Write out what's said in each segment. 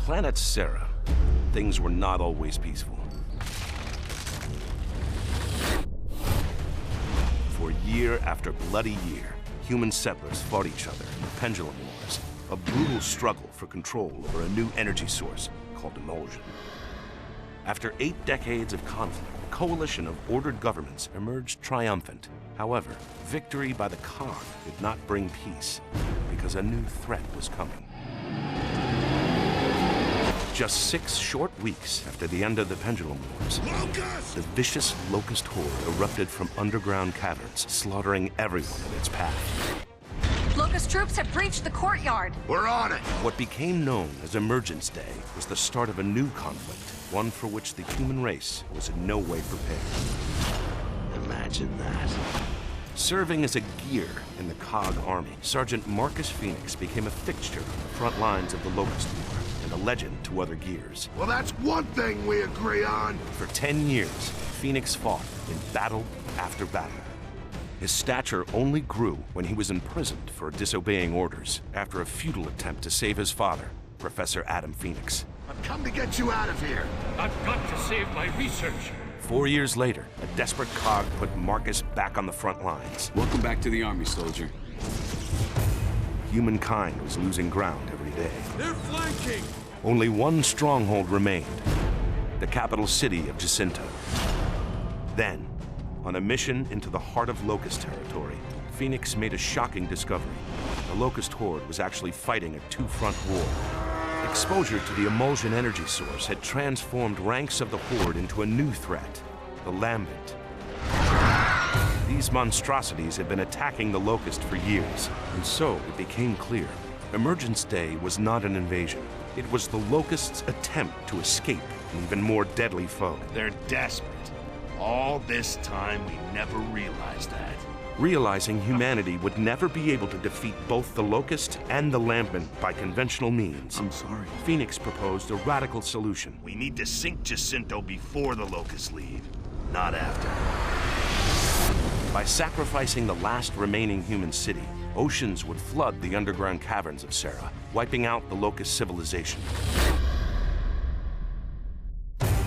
planet Sera, things were not always peaceful. For year after bloody year, human settlers fought each other in the Pendulum Wars, a brutal struggle for control over a new energy source called emulsion. After 8 decades of conflict, a coalition of ordered governments emerged triumphant. However, victory by the Cog did not bring peace, because a new threat was coming. Just 6 short weeks after the end of the Pendulum Wars, the vicious Locust Horde erupted from underground caverns, slaughtering everyone in its path. Locust troops have breached the courtyard. We're on it! What became known as Emergence Day was the start of a new conflict, one for which the human race was in no way prepared. Imagine that. Serving as a gear in the Cog army, Sergeant Marcus Phoenix became a fixture on the front lines of the Locust War and a legend to other gears. Well, that's one thing we agree on. For 10 years, Phoenix fought in battle after battle. His stature only grew when he was imprisoned for disobeying orders after a futile attempt to save his father, Professor Adam Phoenix. I've come to get you out of here. I've got to save my research. 4 years later, a desperate Cog put Marcus back on the front lines. Welcome back to the Army, soldier. Humankind was losing ground every day. They're flanking! Only one stronghold remained, the capital city of Jacinto. Then, on a mission into the heart of Locust territory, Phoenix made a shocking discovery. The Locust Horde was actually fighting a two-front war. Exposure to the emulsion energy source had transformed ranks of the Horde into a new threat, the Lambent. These monstrosities had been attacking the Locust for years, and so it became clear. Emergence Day was not an invasion. It was the Locust's attempt to escape an even more deadly foe. They're desperate. All this time, we never realized that. Realizing humanity would never be able to defeat both the Locust and the Lambent by conventional means, I'm sorry. Phoenix proposed a radical solution. We need to sink Jacinto before the Locusts leave, not after. By sacrificing the last remaining human city, oceans would flood the underground caverns of Sera, wiping out the Locust civilization.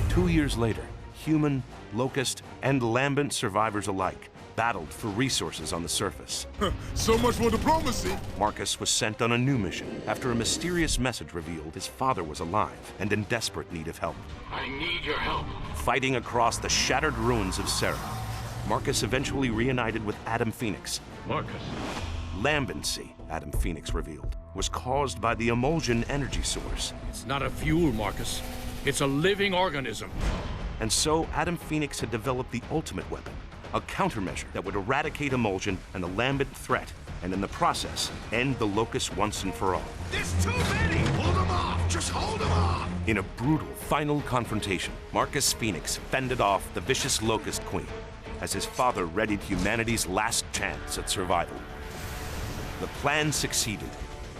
2 years later, human, Locust, and Lambent survivors alike battled for resources on the surface. So much for diplomacy. Marcus was sent on a new mission after a mysterious message revealed his father was alive and in desperate need of help. I need your help. Fighting across the shattered ruins of Sera, Marcus eventually reunited with Adam Phoenix. Marcus. Lambency, Adam Phoenix revealed, was caused by the emulsion energy source. It's not a fuel, Marcus. It's a living organism. And so Adam Phoenix had developed the ultimate weapon, a countermeasure that would eradicate emulsion and the Lambent threat, and in the process, end the Locust once and for all. There's too many! Hold them off! Just hold them off! In a brutal final confrontation, Marcus Phoenix fended off the vicious Locust Queen as his father readied humanity's last chance at survival. The plan succeeded,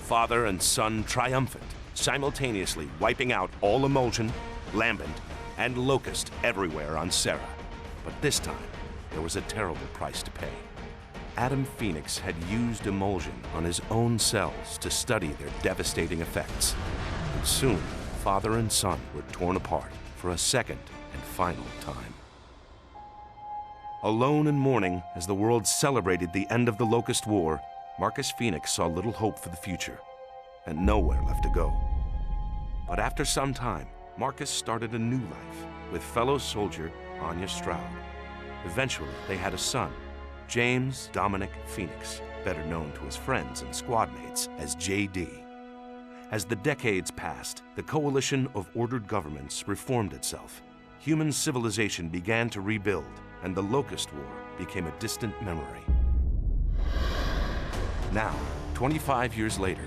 father and son triumphant, simultaneously wiping out all emulsion, Lambent, and Locust everywhere on Sera. But this time, there was a terrible price to pay. Adam Phoenix had used emulsion on his own cells to study their devastating effects. And soon, father and son were torn apart for a second and final time. Alone in mourning as the world celebrated the end of the Locust War, Marcus Phoenix saw little hope for the future and nowhere left to go. But after some time, Marcus started a new life with fellow soldier Anya Stroud. Eventually, they had a son, James Dominic Phoenix, better known to his friends and squadmates as JD. As the decades passed, the coalition of ordered governments reformed itself. Human civilization began to rebuild, and the Locust War became a distant memory. Now, 25 years later,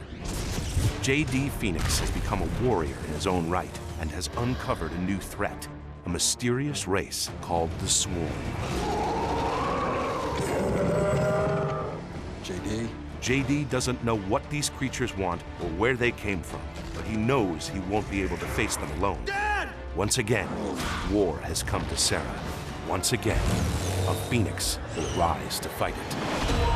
JD Phoenix has become a warrior in his own right and has uncovered a new threat, a mysterious race called the Swarm. JD doesn't know what these creatures want or where they came from, but he knows he won't be able to face them alone. Dad! Once again, war has come to Sera. Once again, a Phoenix will rise to fight it.